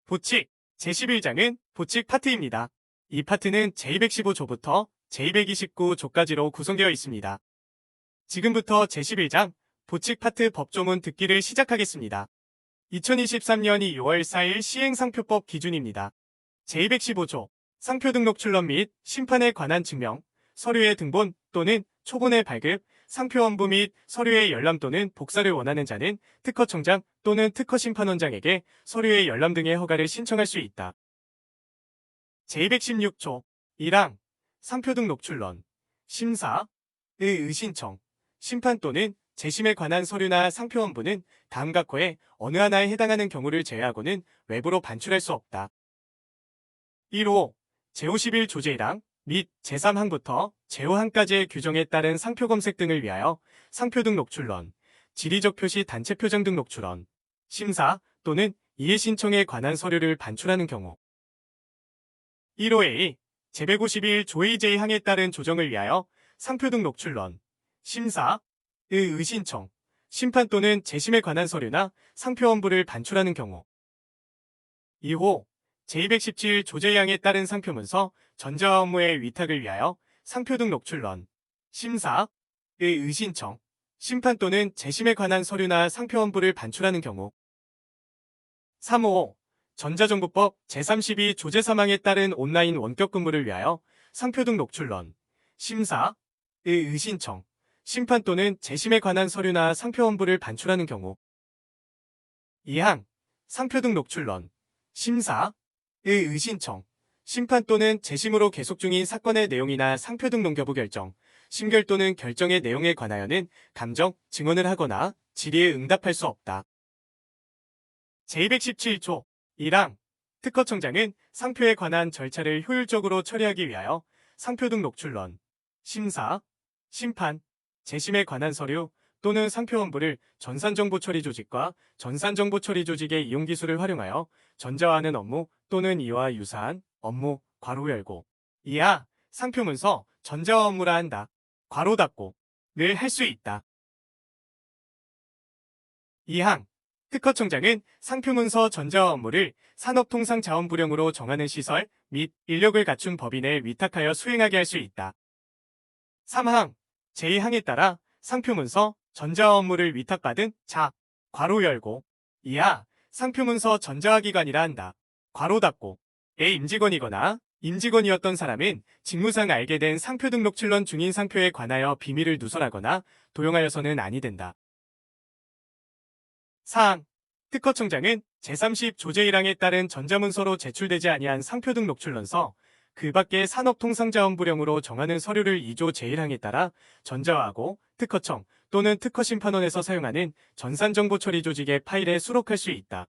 보칙 제11장은 보칙 파트입니다. 이 파트는 제215조부터 제229조까지로 구성되어 있습니다. 지금부터 제11장 보칙 파트 법조문 듣기를 시작하겠습니다. 2023년 2월 4일 시행상표법 기준입니다. 제215조 상표 등록 출원 및 심판에 관한 증명, 서류의 등본 또는 초본의 발급, 상표 원부 및 서류의 열람 또는 복사를 원하는 자는 특허청장 또는 특허심판원장에게 서류의 열람 등의 허가를 신청할 수 있다. 제216조 1항 상표 등록 출원, 심사의 의신청, 심판 또는 재심에 관한 서류나 상표 원부는 다음 각호의 어느 하나에 해당하는 경우를 제외하고는 외부로 반출할 수 없다. 1호 제51조 제1항 및 제3항부터 제5항까지의 규정에 따른 상표 검색 등을 위하여 상표 등록 출원, 지리적 표시 단체 표정 등록 출원, 심사 또는 이해 신청에 관한 서류를 반출하는 경우 1호의 제151조 제2항에 따른 조정을 위하여 상표 등록 출원, 심사의 의신청, 심판 또는 재심에 관한 서류나 상표 원부를 반출하는 경우 2호 제217조 제2항에 따른 상표문서 전자화 업무의 위탁을 위하여 상표 등록 출원, 심사의 의신청, 심판 또는 재심에 관한 서류나 상표 원부를 반출하는 경우 3호 전자정보법 제32조 제3항에 따른 온라인 원격 근무를 위하여 상표 등록 출원, 심사의 의신청, 심판 또는 재심에 관한 서류나 상표 원부를 반출하는 경우 2항 상표 등록 출원, 심사의 의신청, 심판 또는 재심으로 계속 중인 사건의 내용이나 상표 등록 여부 결정, 심결 또는 결정의 내용에 관하여는 감정, 증언을 하거나 질의에 응답할 수 없다. 제217조 1항 특허청장은 상표에 관한 절차를 효율적으로 처리하기 위하여 상표 등록 출원, 심사, 심판, 재심에 관한 서류 또는 상표 원부를 전산정보처리조직과 전산정보처리조직의 이용기술을 활용하여 전자화하는 업무 또는 이와 유사한 업무 괄호 열고 이하 상표문서 전자화 업무라 한다. 괄호 닫고 를 할 수 있다. 2항 특허청장은 상표문서 전자화 업무를 산업통상자원부령으로 정하는 시설 및 인력을 갖춘 법인에 위탁하여 수행하게 할 수 있다. 3항 제2항에 따라 상표문서 전자화 업무를 위탁받은 자 괄호 열고 이하 상표문서 전자화 기관이라 한다. 괄호 닫고 의 임직원이거나 임직원이었던 사람은 직무상 알게 된 상표 등록 출원 중인 상표에 관하여 비밀을 누설하거나 도용하여서는 아니 된다. 4항 특허청장은 제30조 제1항에 따른 전자문서로 제출되지 아니한 상표 등록 출원서 그 밖의 산업통상자원부령으로 정하는 서류를 2조 제1항에 따라 전자화하고 특허청 또는 특허심판원에서 사용하는 전산정보처리조직의 파일에 수록할 수 있다.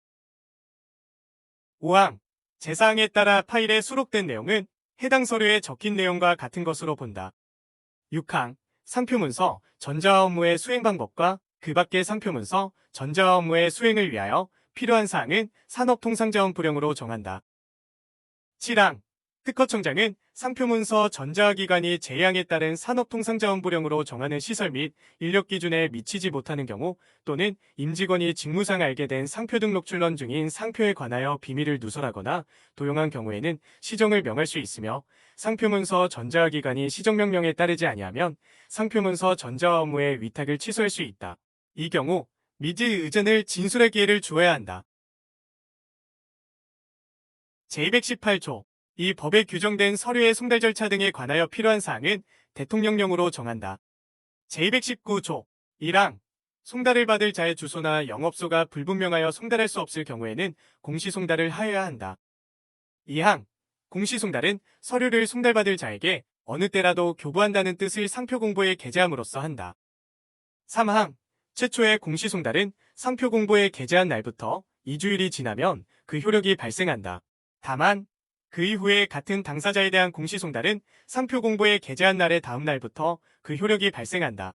5항 제4항에 따라 파일에 수록된 내용은 해당 서류에 적힌 내용과 같은 것으로 본다. 6항 상표문서 전자화 업무의 수행 방법과 그 밖의 상표문서 전자화 업무의 수행을 위하여 필요한 사항은 산업통상자원부령으로 정한다. 7항 특허청장은 상표문서 전자화기관이 제2항에 따른 산업통상자원부령으로 정하는 시설 및 인력 기준에 미치지 못하는 경우 또는 임직원이 직무상 알게 된 상표 등록 출원 중인 상표에 관하여 비밀을 누설하거나 도용한 경우에는 시정을 명할 수 있으며 상표문서 전자화기관이 시정명령에 따르지 아니하면 상표문서 전자화 업무의 위탁을 취소할 수 있다. 이 경우 미지 의전을 진술할 기회를 주어야 한다. 제218조 이 법에 규정된 서류의 송달 절차 등에 관하여 필요한 사항은 대통령령으로 정한다. 제219조 1항 송달을 받을 자의 주소나 영업소가 불분명하여 송달할 수 없을 경우에는 공시송달을 하여야 한다. 2항 공시송달은 서류를 송달받을 자에게 어느 때라도 교부한다는 뜻을 상표공보에 게재함으로써 한다. 3항 최초의 공시송달은 상표공보에 게재한 날부터 2주일이 지나면 그 효력이 발생한다. 다만 그 이후에 같은 당사자에 대한 공시송달은 상표공보에 게재한 날의 다음 날부터 그 효력이 발생한다.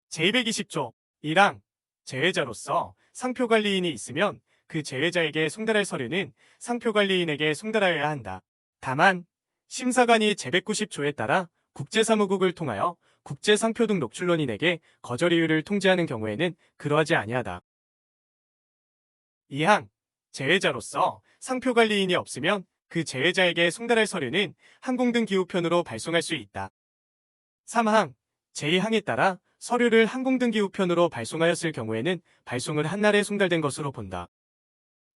제220조 1항 제외자로서 상표관리인이 있으면 그 제외자에게 송달할 서류는 상표관리인에게 송달하여야 한다. 다만 심사관이 제190조에 따라 국제사무국을 통하여 국제상표등록 출원인에게 거절 이유를 통지하는 경우에는 그러하지 아니하다. 2항 제외자로서 상표관리인이 없으면 그 제외자에게 송달할 서류는 항공등 기우편으로 발송할 수 있다. 3항, 제2항에 따라 서류를 항공등 기우편으로 발송하였을 경우에는 발송을 한날에 송달된 것으로 본다.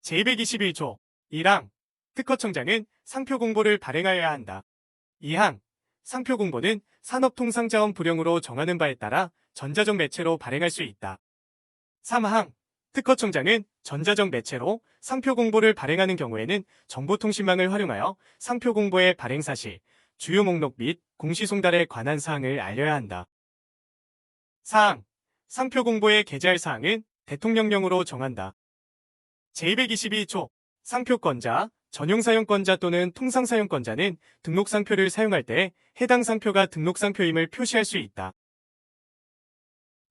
제221조 1항, 특허청장은 상표 공보를 발행하여야 한다. 2항, 상표 공보는 산업통상자원 부령으로 정하는 바에 따라 전자적 매체로 발행할 수 있다. 3항, 특허청장은 전자적 매체로 상표 공보를 발행하는 경우에는 정보통신망을 활용하여 상표 공보의 발행 사실, 주요 목록 및 공시 송달에 관한 사항을 알려야 한다. 4항, 상표 공보에 게재할 사항은 대통령령으로 정한다. 제222조, 상표권자, 전용사용권자 또는 통상사용권자는 등록상표를 사용할 때 해당 상표가 등록상표임을 표시할 수 있다.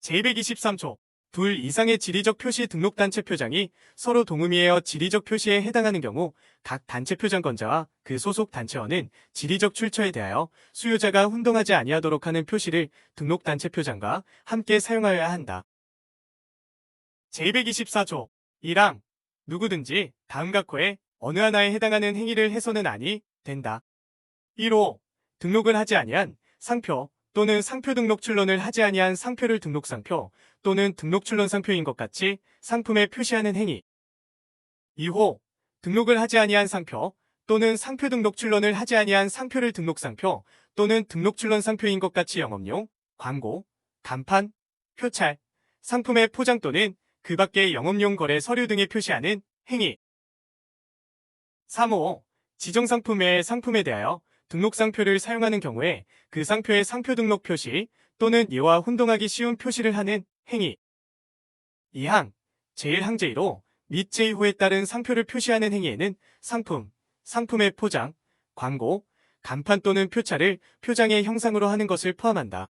제223조, 둘 이상의 지리적 표시 등록단체 표장이 서로 동의하여 지리적 표시에 해당하는 경우 각 단체 표장권자와 그 소속 단체원은 지리적 출처에 대하여 수요자가 혼동하지 아니하도록 하는 표시를 등록단체 표장과 함께 사용하여야 한다. 제224조 1항, 누구든지 다음 각호에 어느 하나에 해당하는 행위를 해서는 아니 된다. 1호, 등록을 하지 아니한 상표 또는 상표 등록 출론을 하지 아니한 상표를 등록상표 또는 등록 출론 상표인 것 같이 상품에 표시하는 행위. 2호, 등록을 하지 아니한 상표 또는 상표 등록 출론을 하지 아니한 상표를 등록상표 또는 등록 출론 상표인 것 같이 영업용, 광고, 간판, 표찰, 상품의 포장 또는 그 밖의 영업용 거래 서류 등에 표시하는 행위. 3호, 지정상품 외의 상품에 대하여 등록상표를 사용하는 경우에 그 상표의 상표 등록 표시 또는 이와 혼동하기 쉬운 표시를 하는 행위. 2항, 제1항 및 제2호에 따른 상표를 표시하는 행위에는 상품, 상품의 포장, 광고, 간판 또는 표차를 표장의 형상으로 하는 것을 포함한다.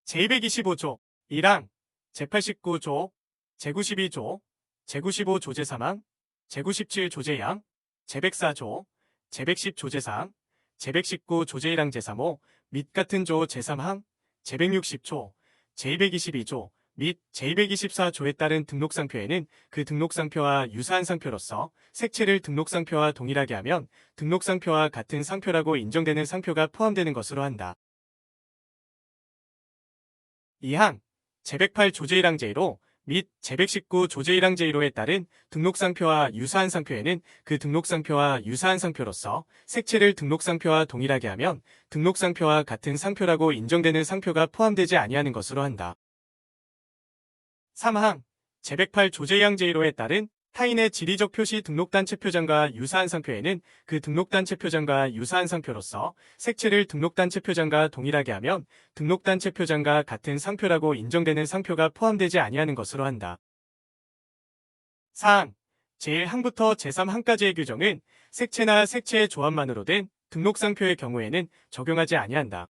제225조 1항, 제89조, 제92조, 제95조 제3항, 제97조 제2항, 제104조, 제110조 제4항, 제119조 제1항 제3호 및 같은 조 제3항, 제160조, 제222조 및 제224조에 따른 등록상표에는 그 등록상표와 유사한 상표로서 색채를 등록상표와 동일하게 하면 등록상표와 같은 상표라고 인정되는 상표가 포함되는 것으로 한다. 2항, 제108조 제1항 제1호 및 제119조 제1항 제1호에 따른 등록상표와 유사한 상표에는 그 등록상표와 유사한 상표로서 색채를 등록상표와 동일하게 하면 등록상표와 같은 상표라고 인정되는 상표가 포함되지 아니하는 것으로 한다. 3항, 제108조 제2항 제1호에 따른 타인의 지리적 표시 등록단체 표장과 유사한 상표에는 그 등록단체 표장과 유사한 상표로서 색채를 등록단체 표장과 동일하게 하면 등록단체 표장과 같은 상표라고 인정되는 상표가 포함되지 아니하는 것으로 한다. 4항, 제1항부터 제3항까지의 규정은 색채나 색채의 조합만으로 된 등록상표의 경우에는 적용하지 아니한다.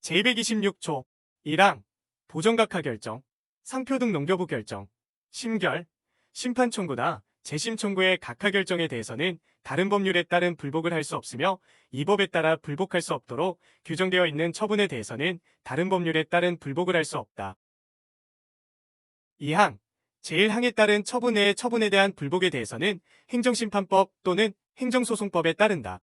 제226조 1항, 보정각하 결정, 상표 등 농교부 결정, 심결, 심판 청구나 재심 청구의 각하 결정에 대해서는 다른 법률에 따른 불복을 할 수 없으며 이 법에 따라 불복할 수 없도록 규정되어 있는 처분에 대해서는 다른 법률에 따른 불복을 할 수 없다. 2항, 제1항에 따른 처분 외의 처분에 대한 불복에 대해서는 행정심판법 또는 행정소송법에 따른다.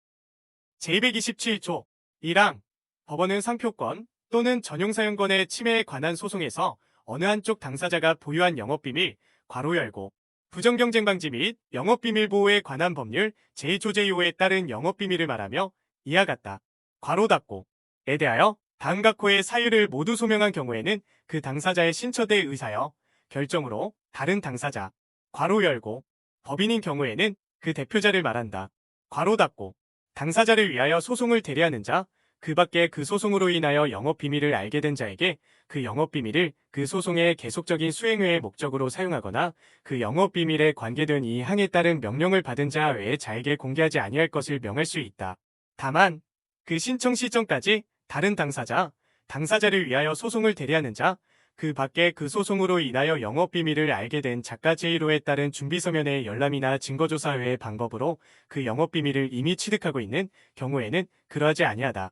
제227조 1항, 법원은 상표권 또는 전용사용권의 침해에 관한 소송에서 어느 한쪽 당사자가 보유한 영업비밀, 괄호 열고, 부정경쟁 방지 및 영업비밀 보호에 관한 법률 제2조 제2호에 따른 영업비밀을 말하며 이와 같다. 괄호 닫고, 에 대하여 다음 각호의 사유를 모두 소명한 경우에는 그 당사자의 신처대 의사여 결정으로 다른 당사자, 괄호 열고, 법인인 경우에는 그 대표자를 말한다. 괄호 닫고, 당사자를 위하여 소송을 대리하는 자, 그 밖에 그 소송으로 인하여 영업비밀을 알게 된 자에게 그 영업비밀을 그 소송의 계속적인 수행외의 목적으로 사용하거나 그 영업비밀에 관계된 이 항에 따른 명령을 받은 자 외의 자에게 공개하지 아니할 것을 명할 수 있다. 다만 그 신청 시점까지 다른 당사자, 당사자를 위하여 소송을 대리하는 자, 그 밖에 그 소송으로 인하여 영업비밀을 알게 된 작가 제1호에 따른 준비서면의 열람이나 증거조사 외의 방법으로 그 영업비밀을 이미 취득하고 있는 경우에는 그러하지 아니하다.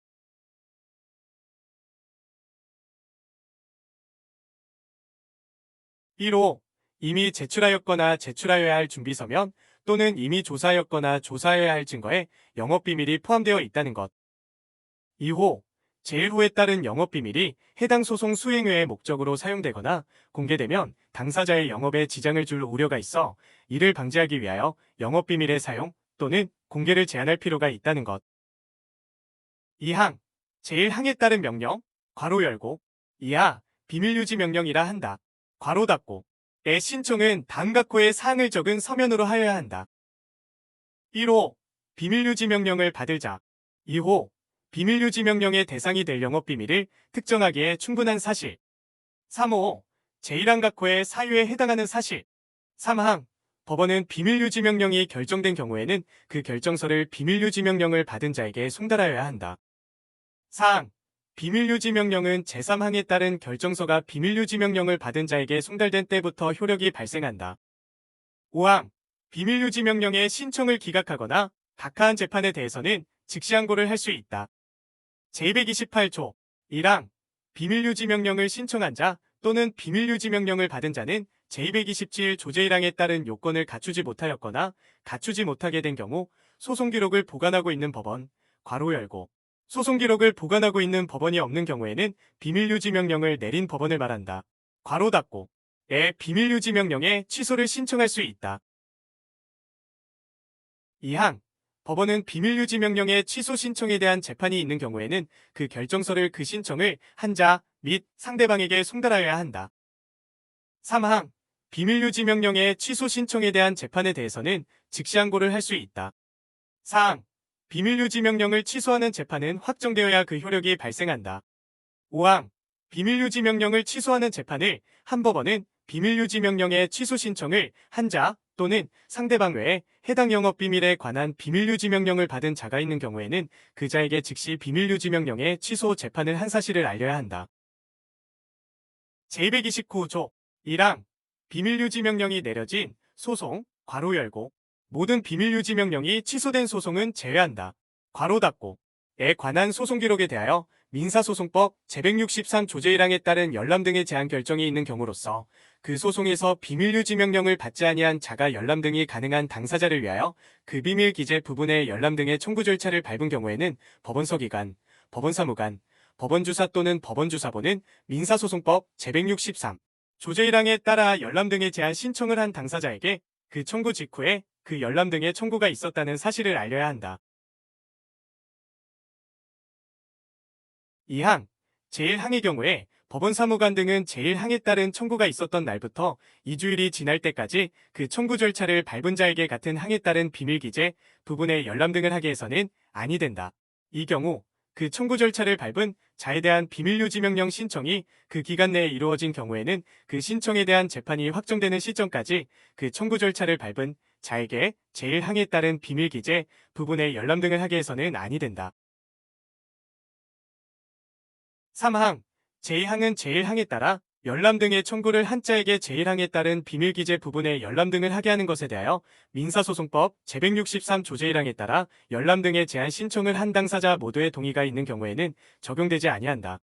1호, 이미 제출하였거나 제출하여야 할 준비서면 또는 이미 조사하였거나 조사해야 할 증거에 영업비밀이 포함되어 있다는 것. 2호, 제1호에 따른 영업비밀이 해당 소송 수행외의 목적으로 사용되거나 공개되면 당사자의 영업에 지장을 줄 우려가 있어 이를 방지하기 위하여 영업비밀의 사용 또는 공개를 제한할 필요가 있다는 것. 2항, 제1항에 따른 명령, 괄호 열고, 이하, 비밀유지 명령이라 한다. 괄호 닫고, 의 신청은 다음 각호의 사항을 적은 서면으로 하여야 한다. 1호, 비밀유지 명령을 받을 자. 2호, 비밀유지 명령의 대상이 될 영업비밀을 특정하기에 충분한 사실. 3호, 제1항 각호의 사유에 해당하는 사실. 3항, 법원은 비밀유지 명령이 결정된 경우에는 그 결정서를 비밀유지 명령을 받은 자에게 송달하여야 한다. 4항, 비밀유지 명령은 제3항에 따른 결정서가 비밀유지 명령을 받은 자에게 송달된 때부터 효력이 발생한다. 5항, 비밀유지 명령의 신청을 기각하거나 각하한 재판에 대해서는 즉시 항고를 할 수 있다. 제228조 1항, 비밀유지 명령을 신청한 자 또는 비밀유지 명령을 받은 자는 제227 조제1항에 따른 요건을 갖추지 못하였거나 갖추지 못하게 된 경우 소송 기록을 보관하고 있는 법원, 괄호 열고, 소송 기록을 보관하고 있는 법원이 없는 경우에는 비밀유지 명령을 내린 법원을 말한다. 괄호 닫고, 의 비밀유지 명령의 취소를 신청할 수 있다. 2항, 법원은 비밀유지 명령의 취소 신청에 대한 재판이 있는 경우에는 그 결정서를 그 신청을 한 자 및 상대방에게 송달하여야 한다. 3항, 비밀유지 명령의 취소 신청에 대한 재판에 대해서는 즉시 항고를 할 수 있다. 4항, 비밀유지 명령을 취소하는 재판은 확정되어야 그 효력이 발생한다. 5항, 비밀유지 명령을 취소하는 재판을 한 법원은 비밀유지 명령의 취소 신청을 한 자 또는 상대방 외에 해당 영업비밀에 관한 비밀유지 명령을 받은 자가 있는 경우에는 그 자에게 즉시 비밀유지 명령의 취소 재판을 한 사실을 알려야 한다. 제229조 1항, 비밀유지 명령이 내려진 소송, 괄호 열고, 모든 비밀유지 명령이 취소된 소송은 제외한다. 괄호 닫고, 에 관한 소송 기록에 대하여 민사소송법 제163 조제1항에 따른 열람 등의 제한 결정이 있는 경우로서 그 소송에서 비밀유지 명령을 받지 아니한 자가 열람 등이 가능한 당사자를 위하여 그 비밀 기재 부분의 열람 등의 청구 절차를 밟은 경우에는 법원서기관, 법원사무관, 법원주사 또는 법원주사본은 민사소송법 제163 조제1항에 따라 열람 등의 제한 신청을 한 당사자에게 그 청구 직후에 그 열람 등의 청구가 있었다는 사실을 알려야 한다. 2항, 제1항의 경우에 법원사무관 등은 제1항에 따른 청구가 있었던 날부터 2주일이 지날 때까지 그 청구 절차를 밟은 자에게 같은 항에 따른 비밀기재 부분의 열람 등을 하게 해서는 아니 된다. 이 경우 그 청구 절차를 밟은 자에 대한 비밀유지명령 신청이 그 기간 내에 이루어진 경우에는 그 신청에 대한 재판이 확정되는 시점까지 그 청구 절차를 밟은 자에게 제1항에 따른 비밀기재 부분의 열람 등을 하게 해서는 아니 된다. 3항, 제2항은 제1항에 따라 열람 등의 청구를 한 자에게 제1항에 따른 비밀기재 부분의 열람 등을 하게 하는 것에 대하여 민사소송법 제163 조제1항에 따라 열람 등의 제한 신청을 한 당사자 모두의 동의가 있는 경우에는 적용되지 아니한다.